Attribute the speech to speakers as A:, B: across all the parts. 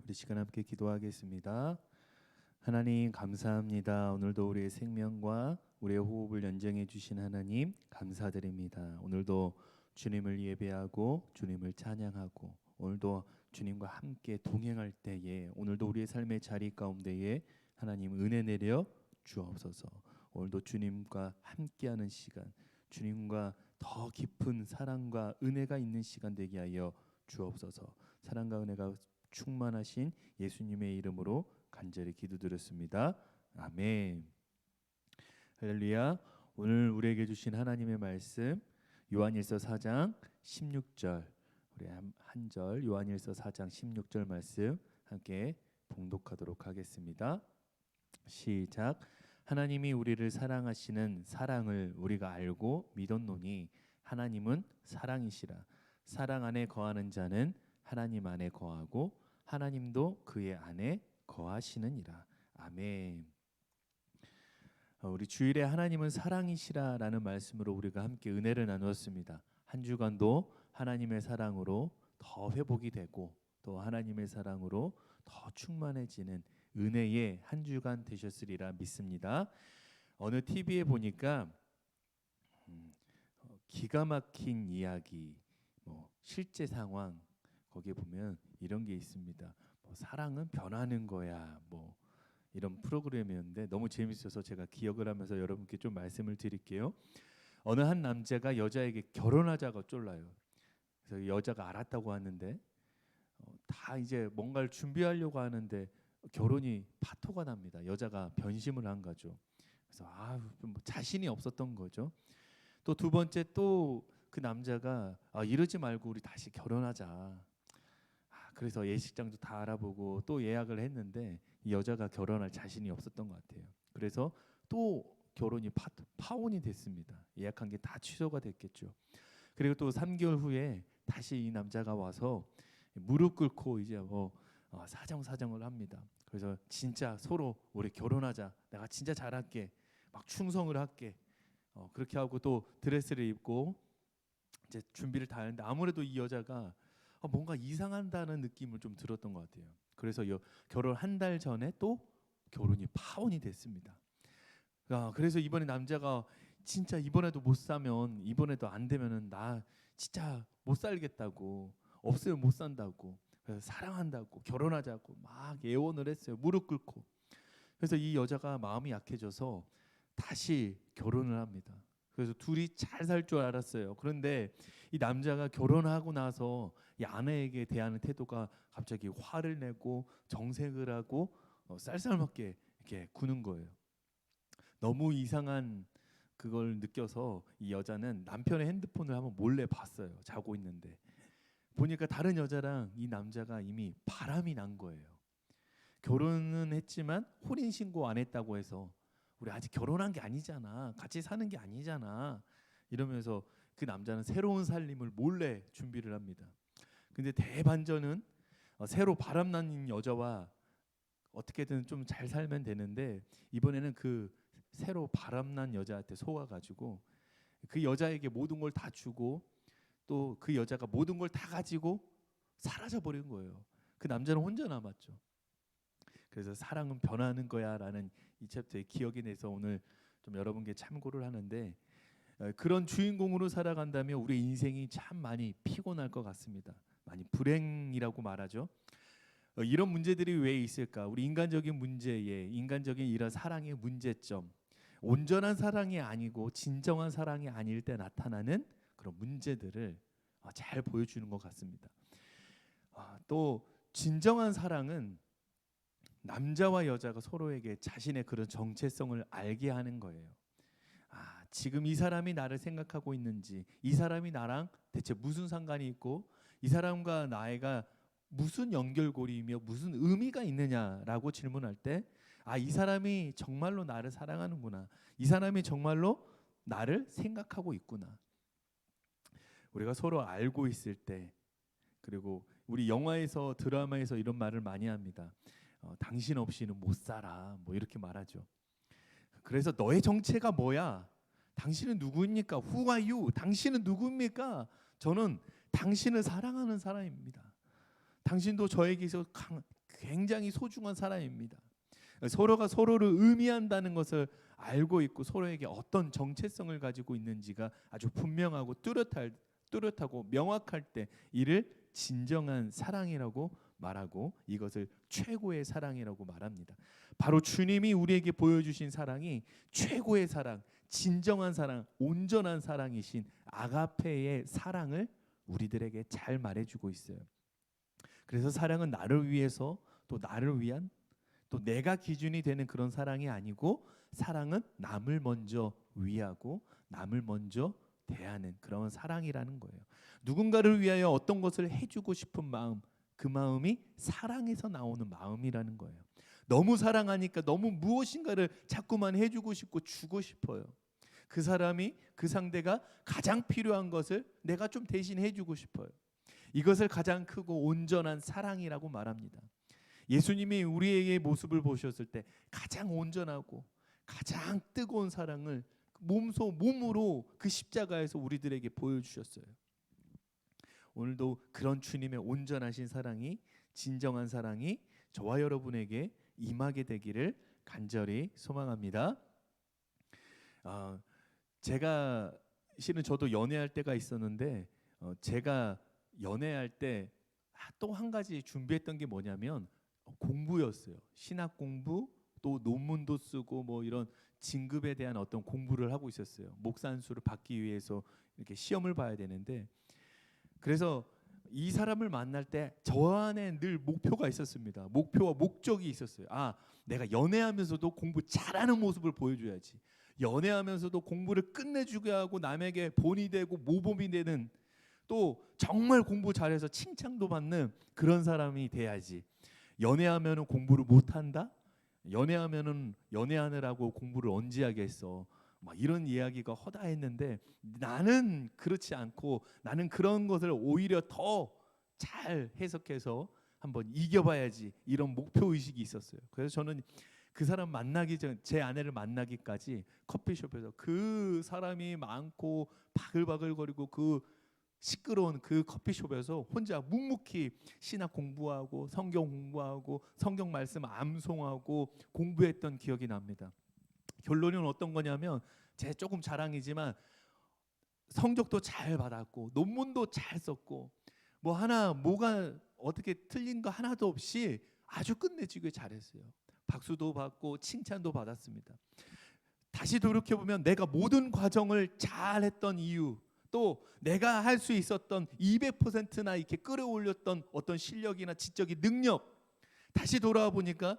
A: 우리 시간 함께 기도하겠습니다. 하나님 감사합니다. 오늘도 우리의 생명과 우리의 호흡을 연장해 주신 하나님 감사드립니다. 오늘도 주님을 예배하고 주님을 찬양하고 오늘도 주님과 함께 동행할 때에 오늘도 우리의 삶의 자리 가운데에 하나님 은혜 내려 주옵소서. 오늘도 주님과 함께하는 시간, 주님과 더 깊은 사랑과 은혜가 있는 시간 되게 하여 주옵소서. 사랑과 은혜가 충만하신 예수님의 이름으로 간절히 기도드렸습니다. 아멘. 할렐루야. 오늘 우리에게 주신 하나님의 말씀 요한일서 4장 16절 우리 한 절 요한일서 4장 16절 말씀 함께 봉독하도록 하겠습니다. 시작. 하나님이 우리를 사랑하시는 사랑을 우리가 알고 믿었노니 하나님은 사랑이시라. 사랑 안에 거하는 자는 하나님 안에 거하고 하나님도 그의 안에 거하시느니라. 아멘. 우리 주일에 하나님은 사랑이시라라는 말씀으로 우리가 함께 은혜를 나누었습니다. 한 주간도 하나님의 사랑으로 더 회복이 되고 또 하나님의 사랑으로 더 충만해지는 은혜의 한 주간 되셨으리라 믿습니다. 어느 TV에 보니까 기가 막힌 이야기, 실제 상황 거기에 보면 이런 게 있습니다. 사랑은 변하는 거야. 이런 프로그램이었는데 너무 재밌어서 제가 기억을 하면서 여러분께 좀 말씀을 드릴게요. 어느 한 남자가 여자에게 결혼하자고 쫄라요. 그래서 여자가 알았다고 하는데 다 이제 뭔가를 준비하려고 하는데 결혼이 파토가 납니다. 여자가 변심을 한 거죠. 그래서 자신이 없었던 거죠. 또 두 번째 또 그 남자가 이러지 말고 우리 다시 결혼하자. 그래서 예식장도 다 알아보고 또 예약을 했는데 이 여자가 결혼할 자신이 없었던 것 같아요. 그래서 또 결혼이 파혼이 됐습니다. 예약한 게 다 취소가 됐겠죠. 그리고 또 3개월 후에 다시 이 남자가 와서 무릎 꿇고 이제 사정을 합니다. 그래서 진짜 서로 우리 결혼하자. 내가 진짜 잘할게. 막 충성을 할게. 그렇게 하고 또 드레스를 입고 이제 준비를 다 하는데 아무래도 이 여자가 뭔가 이상한다는 느낌을 좀 들었던 것 같아요. 그래서 결혼 한 달 전에 또 결혼이 파혼이 됐습니다. 그래서 이번에 남자가 진짜 이번에도 못 사면 이번에도 안 되면은 나 진짜 못 살겠다고 없으면 못 산다고 그래서 사랑한다고 결혼하자고 막 예언을 했어요. 무릎 꿇고. 그래서 이 여자가 마음이 약해져서 다시 결혼을 합니다. 그래서 둘이 잘 살 줄 알았어요. 그런데 이 남자가 결혼하고 나서 이 아내에게 대하는 태도가 갑자기 화를 내고 정색을 하고 쌀쌀맞게 이렇게 구는 거예요. 너무 이상한 그걸 느껴서 이 여자는 남편의 핸드폰을 한번 몰래 봤어요. 자고 있는데 보니까 다른 여자랑 이 남자가 이미 바람이 난 거예요. 결혼은 했지만 혼인 신고 안 했다고 해서 우리 아직 결혼한 게 아니잖아. 같이 사는 게 아니잖아. 이러면서 그 남자는 새로운 살림을 몰래 준비를 합니다. 근데 대반전은 새로 바람난 여자와 어떻게든 좀 잘 살면 되는데 이번에는 그 새로 바람난 여자한테 속아가지고 그 여자에게 모든 걸 다 주고 또 그 여자가 모든 걸 다 가지고 사라져 버린 거예요. 그 남자는 혼자 남았죠. 그래서 사랑은 변하는 거야라는 이 챕터의 기억이 내서 오늘 좀 여러분께 참고를 하는데 그런 주인공으로 살아간다면 우리 인생이 참 많이 피곤할 것 같습니다. 많이 불행이라고 말하죠. 이런 문제들이 왜 있을까? 우리 인간적인 문제에 인간적인 이런 사랑의 문제점, 온전한 사랑이 아니고 진정한 사랑이 아닐 때 나타나는 그런 문제들을 잘 보여주는 것 같습니다. 또 진정한 사랑은 남자와 여자가 서로에게 자신의 그런 정체성을 알게 하는 거예요. 지금 이 사람이 나를 생각하고 있는지, 이 사람이 나랑 대체 무슨 상관이 있고, 이 사람과 나이가 무슨 연결고리이며 무슨 의미가 있느냐라고 질문할 때, 이 사람이 정말로 나를 사랑하는구나. 이 사람이 정말로 나를 생각하고 있구나. 우리가 서로 알고 있을 때, 그리고 우리 영화에서 드라마에서 이런 말을 많이 합니다. 당신 없이는 못 살아. 이렇게 말하죠. 그래서 너의 정체가 뭐야? 당신은 누구입니까? Who are you? 당신은 누구입니까? 저는 당신을 사랑하는 사람입니다. 당신도 저에게서 굉장히 소중한 사람입니다. 서로가 서로를 의미한다는 것을 알고 있고 서로에게 어떤 정체성을 가지고 있는지가 아주 분명하고 뚜렷하고 명확할 때 이를 진정한 사랑이라고 말하고 이것을 최고의 사랑이라고 말합니다. 바로 주님이 우리에게 보여주신 사랑이 최고의 사랑, 진정한 사랑, 온전한 사랑이신 아가페의 사랑을 우리들에게 잘 말해주고 있어요. 그래서 사랑은 나를 위해서 또 나를 위한 또 내가 기준이 되는 그런 사랑이 아니고 사랑은 남을 먼저 위하고 남을 먼저 대하는 그런 사랑이라는 거예요. 누군가를 위하여 어떤 것을 해주고 싶은 마음, 그 마음이 사랑에서 나오는 마음이라는 거예요. 너무 사랑하니까 너무 무엇인가를 자꾸만 해주고 싶고 주고 싶어요. 그 사람이 그 상대가 가장 필요한 것을 내가 좀 대신 해주고 싶어요. 이것을 가장 크고 온전한 사랑이라고 말합니다. 예수님이 우리에게 모습을 보셨을 때 가장 온전하고 가장 뜨거운 사랑을 몸으로 그 십자가에서 우리들에게 보여주셨어요. 오늘도 그런 주님의 온전하신 사랑이 진정한 사랑이 저와 여러분에게 임하게 되기를 간절히 소망합니다. 제가 실은 저도 연애할 때가 있었는데 제가 연애할 때 또 한 가지 준비했던 게 뭐냐면 공부였어요. 신학 공부 또 논문도 쓰고 뭐 이런 진급에 대한 어떤 공부를 하고 있었어요. 목사 안수를 받기 위해서 이렇게 시험을 봐야 되는데 그래서 이 사람을 만날 때 저 안에 늘 목표가 있었습니다. 목표와 목적이 있었어요. 내가 연애하면서도 공부 잘하는 모습을 보여줘야지. 연애하면서도 공부를 끝내주게 하고 남에게 본이 되고 모범이 되는 또 정말 공부 잘해서 칭찬도 받는 그런 사람이 돼야지. 연애하면은 공부를 못한다? 연애하면은 연애하느라고 공부를 언제 하겠어? 막 이런 이야기가 허다했는데 나는 그렇지 않고 나는 그런 것을 오히려 더 잘 해석해서 한번 이겨봐야지 이런 목표 의식이 있었어요. 그래서 저는 그 사람 만나기 전 제 아내를 만나기까지 커피숍에서 그 사람이 많고 바글바글거리고 그 시끄러운 그 커피숍에서 혼자 묵묵히 신학 공부하고 성경 공부하고 성경 말씀 암송하고 공부했던 기억이 납니다. 결론은 어떤 거냐면 제 조금 자랑이지만 성적도 잘 받았고 논문도 잘 썼고 뭐가 어떻게 틀린 거 하나도 없이 아주 끝내주길 잘했어요. 박수도 받고 칭찬도 받았습니다. 다시 돌이켜보면 내가 모든 과정을 잘했던 이유 또 내가 할 수 있었던 200%나 이렇게 끌어올렸던 어떤 실력이나 지적인 능력 다시 돌아와 보니까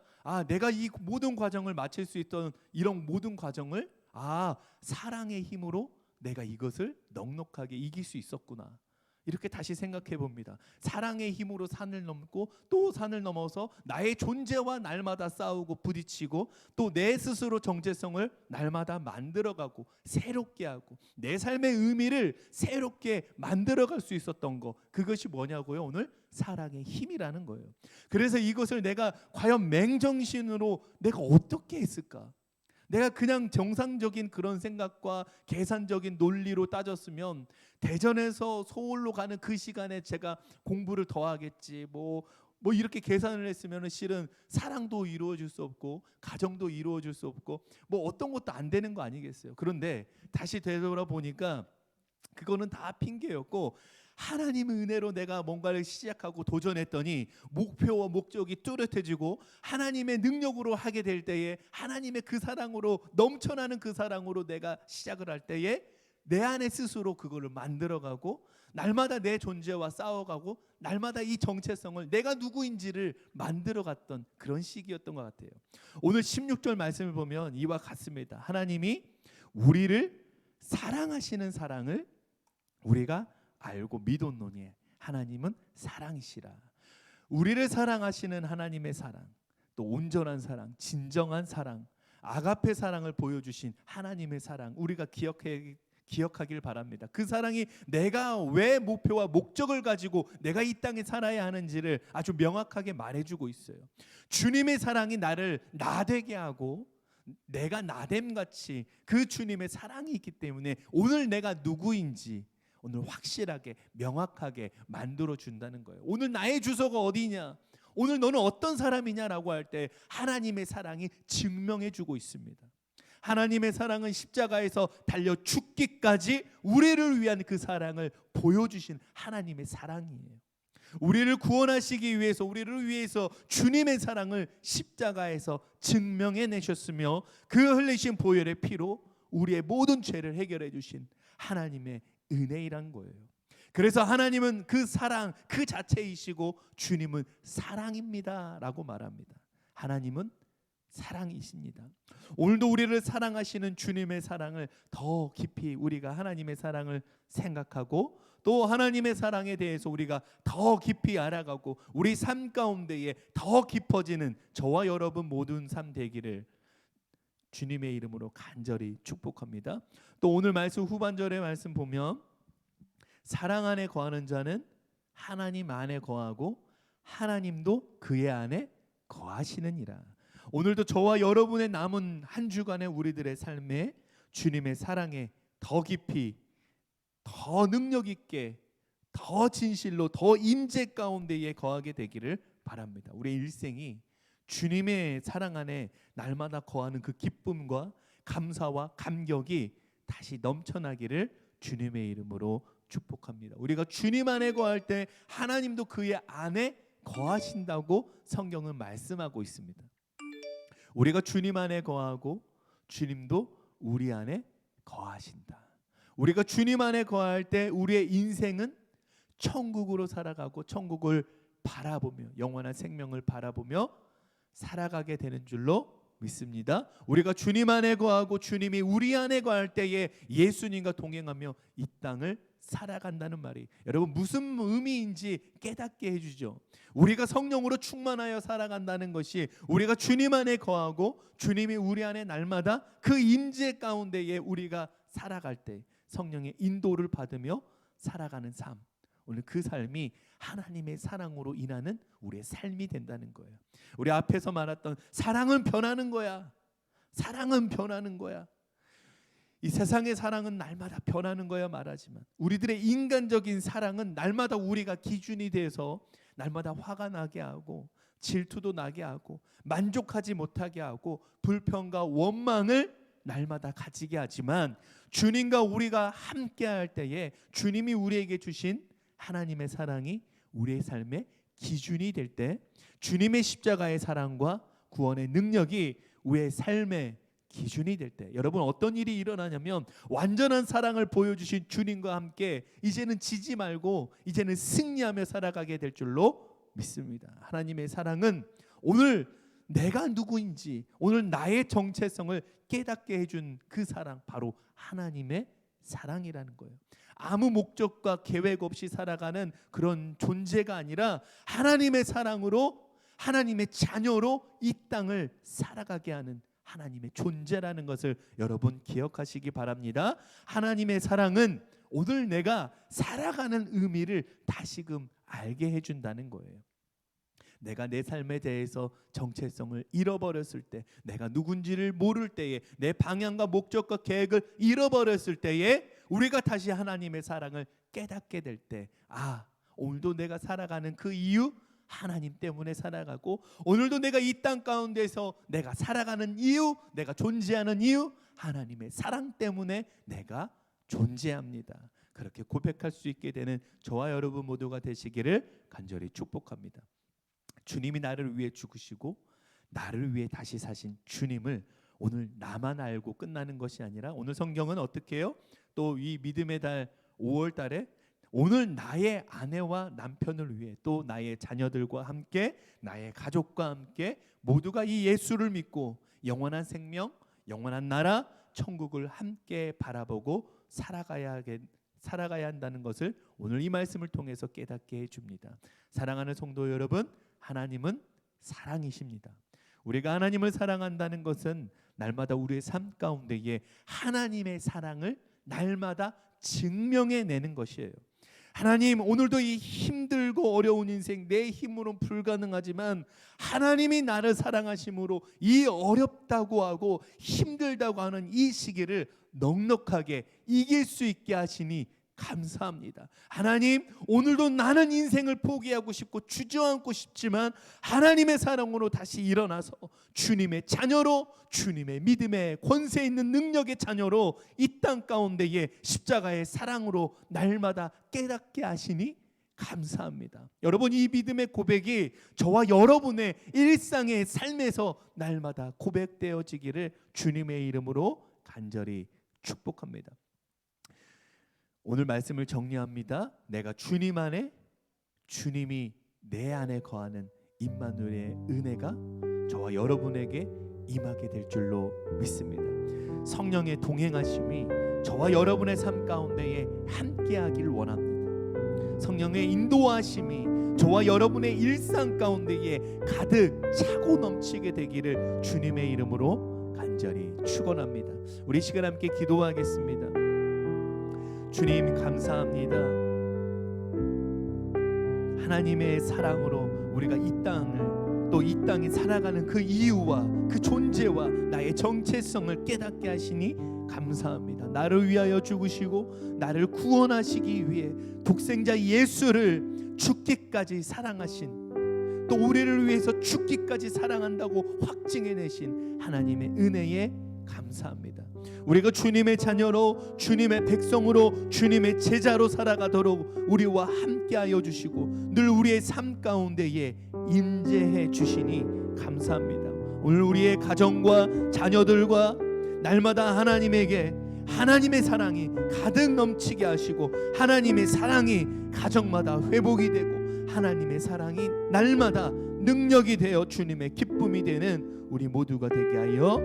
A: 내가 이 모든 과정을 마칠 수 있던 이런 모든 과정을 사랑의 힘으로 내가 이것을 넉넉하게 이길 수 있었구나. 이렇게 다시 생각해 봅니다. 사랑의 힘으로 산을 넘고 또 산을 넘어서 나의 존재와 날마다 싸우고 부딪히고 또 내 스스로 정체성을 날마다 만들어가고 새롭게 하고 내 삶의 의미를 새롭게 만들어갈 수 있었던 거 그것이 뭐냐고요? 오늘 사랑의 힘이라는 거예요. 그래서 이것을 내가 과연 맹정신으로 내가 어떻게 했을까? 내가 그냥 정상적인 그런 생각과 계산적인 논리로 따졌으면 대전에서 서울로 가는 그 시간에 제가 공부를 더 하겠지 뭐 이렇게 계산을 했으면 실은 사랑도 이루어질 수 없고 가정도 이루어질 수 없고 뭐 어떤 것도 안 되는 거 아니겠어요. 그런데 다시 되돌아보니까 그거는 다 핑계였고 하나님의 은혜로 내가 뭔가를 시작하고 도전했더니 목표와 목적이 뚜렷해지고 하나님의 능력으로 하게 될 때에 하나님의 그 사랑으로 넘쳐나는 그 사랑으로 내가 시작을 할 때에 내 안에 스스로 그거를 만들어가고 날마다 내 존재와 싸워가고 날마다 이 정체성을 내가 누구인지를 만들어갔던 그런 시기였던 것 같아요. 오늘 16절 말씀을 보면 이와 같습니다. 하나님이 우리를 사랑하시는 사랑을 우리가 알고 믿었노니 하나님은 사랑이시라. 우리를 사랑하시는 하나님의 사랑 또 온전한 사랑 진정한 사랑 아가페 사랑을 보여주신 하나님의 사랑 우리가 기억하길 바랍니다. 그 사랑이 내가 왜 목표와 목적을 가지고 내가 이 땅에 살아야 하는지를 아주 명확하게 말해주고 있어요. 주님의 사랑이 나를 나되게 하고 내가 나됨같이 그 주님의 사랑이 있기 때문에 오늘 내가 누구인지 오늘 확실하게 명확하게 만들어 준다는 거예요. 오늘 나의 주소가 어디냐? 오늘 너는 어떤 사람이냐라고 할 때 하나님의 사랑이 증명해 주고 있습니다. 하나님의 사랑은 십자가에서 달려 죽기까지 우리를 위한 그 사랑을 보여주신 하나님의 사랑이에요. 우리를 구원하시기 위해서, 우리를 위해서 주님의 사랑을 십자가에서 증명해 내셨으며 그 흘리신 보혈의 피로 우리의 모든 죄를 해결해 주신 하나님의 은혜이란 거예요. 그래서 하나님은 그 사랑 그 자체이시고 주님은 사랑입니다 라고 말합니다. 하나님은 사랑이십니다. 오늘도 우리를 사랑하시는 주님의 사랑을 더 깊이 우리가 하나님의 사랑을 생각하고 또 하나님의 사랑에 대해서 우리가 더 깊이 알아가고 우리 삶 가운데에 더 깊어지는 저와 여러분 모든 삶 되기를 주님의 이름으로 간절히 축복합니다. 또 오늘 말씀 후반절의 말씀 보면 사랑 안에 거하는 자는 하나님 안에 거하고 하나님도 그의 안에 거하시느니라. 오늘도 저와 여러분의 남은 한 주간의 우리들의 삶에 주님의 사랑에 더 깊이 더 능력 있게 더 진실로 더 임재 가운데에 거하게 되기를 바랍니다. 우리의 일생이 주님의 사랑 안에 날마다 거하는 그 기쁨과 감사와 감격이 다시 넘쳐나기를 주님의 이름으로 축복합니다. 우리가 주님 안에 거할 때 하나님도 그의 안에 거하신다고 성경은 말씀하고 있습니다. 우리가 주님 안에 거하고 주님도 우리 안에 거하신다. 우리가 주님 안에 거할 때 우리의 인생은 천국으로 살아가고 천국을 바라보며 영원한 생명을 바라보며 살아가게 되는 줄로 믿습니다. 우리가 주님 안에 거하고 주님이 우리 안에 거할 때에 예수님과 동행하며 이 땅을 살아간다는 말이 여러분 무슨 의미인지 깨닫게 해주죠. 우리가 성령으로 충만하여 살아간다는 것이 우리가 주님 안에 거하고 주님이 우리 안에 날마다 그 임재 가운데에 우리가 살아갈 때 성령의 인도를 받으며 살아가는 삶, 오늘 그 삶이 하나님의 사랑으로 인하는 우리의 삶이 된다는 거예요. 우리 앞에서 말했던 사랑은 변하는 거야. 사랑은 변하는 거야. 이 세상의 사랑은 날마다 변하는 거야 말하지만 우리들의 인간적인 사랑은 날마다 우리가 기준이 돼서 날마다 화가 나게 하고 질투도 나게 하고 만족하지 못하게 하고 불평과 원망을 날마다 가지게 하지만 주님과 우리가 함께 할 때에 주님이 우리에게 주신 하나님의 사랑이 우리의 삶의 기준이 될 때 주님의 십자가의 사랑과 구원의 능력이 우리의 삶의 기준이 될 때 여러분 어떤 일이 일어나냐면 완전한 사랑을 보여주신 주님과 함께 이제는 지지 말고 이제는 승리하며 살아가게 될 줄로 믿습니다. 하나님의 사랑은 오늘 내가 누구인지 오늘 나의 정체성을 깨닫게 해준 그 사랑 바로 하나님의 사랑이라는 거예요. 아무 목적과 계획 없이 살아가는 그런 존재가 아니라 하나님의 사랑으로 하나님의 자녀로 이 땅을 살아가게 하는 하나님의 존재라는 것을 여러분 기억하시기 바랍니다. 하나님의 사랑은 오늘 내가 살아가는 의미를 다시금 알게 해준다는 거예요. 내가 내 삶에 대해서 정체성을 잃어버렸을 때 내가 누군지를 모를 때에 내 방향과 목적과 계획을 잃어버렸을 때에 우리가 다시 하나님의 사랑을 깨닫게 될 때 오늘도 내가 살아가는 그 이유 하나님 때문에 살아가고 오늘도 내가 이 땅 가운데서 내가 살아가는 이유 내가 존재하는 이유 하나님의 사랑 때문에 내가 존재합니다. 그렇게 고백할 수 있게 되는 저와 여러분 모두가 되시기를 간절히 축복합니다. 주님이 나를 위해 죽으시고 나를 위해 다시 사신 주님을 오늘 나만 알고 끝나는 것이 아니라 오늘 성경은 어떻게 해요? 또 이 믿음의 달 5월 달에 오늘 나의 아내와 남편을 위해 또 나의 자녀들과 함께 나의 가족과 함께 모두가 이 예수를 믿고 영원한 생명, 영원한 나라, 천국을 함께 바라보고 살아가야 한다는 것을 오늘 이 말씀을 통해서 깨닫게 해줍니다. 사랑하는 성도 여러분, 하나님은 사랑이십니다. 우리가 하나님을 사랑한다는 것은 날마다 우리의 삶 가운데에 하나님의 사랑을 날마다 증명해내는 것이에요. 하나님 오늘도 이 힘들고 어려운 인생 내 힘으로는 불가능하지만 하나님이 나를 사랑하심으로 이 어렵다고 하고 힘들다고 하는 이 시기를 넉넉하게 이길 수 있게 하시니 감사합니다. 하나님, 오늘도 나는 인생을 포기하고 싶고 주저앉고 싶지만 하나님의 사랑으로 다시 일어나서 주님의 자녀로, 주님의 믿음의 권세 있는 능력의 자녀로 이 땅 가운데에 십자가의 사랑으로 날마다 깨닫게 하시니 감사합니다. 여러분, 이 믿음의 고백이 저와 여러분의 일상의 삶에서 날마다 고백되어지기를 주님의 이름으로 간절히 축복합니다. 오늘 말씀을 정리합니다. 내가 주님 안에, 주님이 내 안에 거하는 임마누엘의 은혜가 저와 여러분에게 임하게 될 줄로 믿습니다. 성령의 동행하심이 저와 여러분의 삶 가운데에 함께하길 원합니다. 성령의 인도하심이 저와 여러분의 일상 가운데에 가득 차고 넘치게 되기를 주님의 이름으로 간절히 축원합니다. 우리 시간 함께 기도하겠습니다. 주님, 감사합니다. 하나님의 사랑으로 우리가 이 땅을, 또 이 땅에 살아가는 그 이유와 그 존재와 나의 정체성을 깨닫게 하시니 감사합니다. 나를 위하여 죽으시고 나를 구원하시기 위해 독생자 예수를 죽기까지 사랑하신, 또 우리를 위해서 죽기까지 사랑한다고 확증해내신 하나님의 은혜에 감사합니다. 우리가 주님의 자녀로, 주님의 백성으로, 주님의 제자로 살아가도록 우리와 함께하여 주시고 늘 우리의 삶 가운데에 임재해 주시니 감사합니다. 오늘 우리의 가정과 자녀들과 날마다 하나님에게 하나님의 사랑이 가득 넘치게 하시고 하나님의 사랑이 가정마다 회복이 되고 하나님의 사랑이 날마다 능력이 되어 주님의 기쁨이 되는 우리 모두가 되게 하여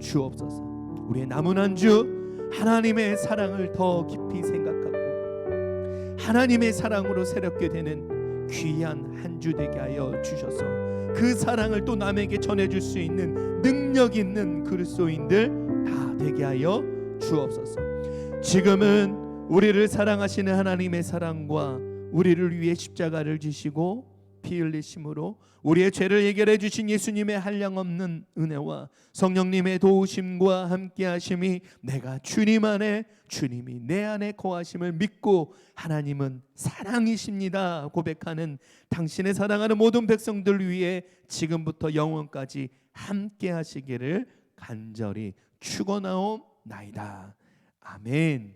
A: 주옵소서. 우리의 남은 한 주 하나님의 사랑을 더 깊이 생각하고 하나님의 사랑으로 새롭게 되는 귀한 한 주 되게 하여 주셔서 그 사랑을 또 남에게 전해줄 수 있는 능력 있는 그리스도인들 다 되게 하여 주옵소서. 지금은 우리를 사랑하시는 하나님의 사랑과 우리를 위해 십자가를 지시고 피 흘리심으로 우리의 죄를 해결해 주신 예수님의 한량없는 은혜와 성령님의 도우심과 함께하심이 내가 주님 안에, 주님이 내 안에 거하심을 믿고 하나님은 사랑이십니다 고백하는 당신의 사랑하는 모든 백성들 위해 지금부터 영원까지 함께하시기를 간절히 축원하옵나이다. 아멘.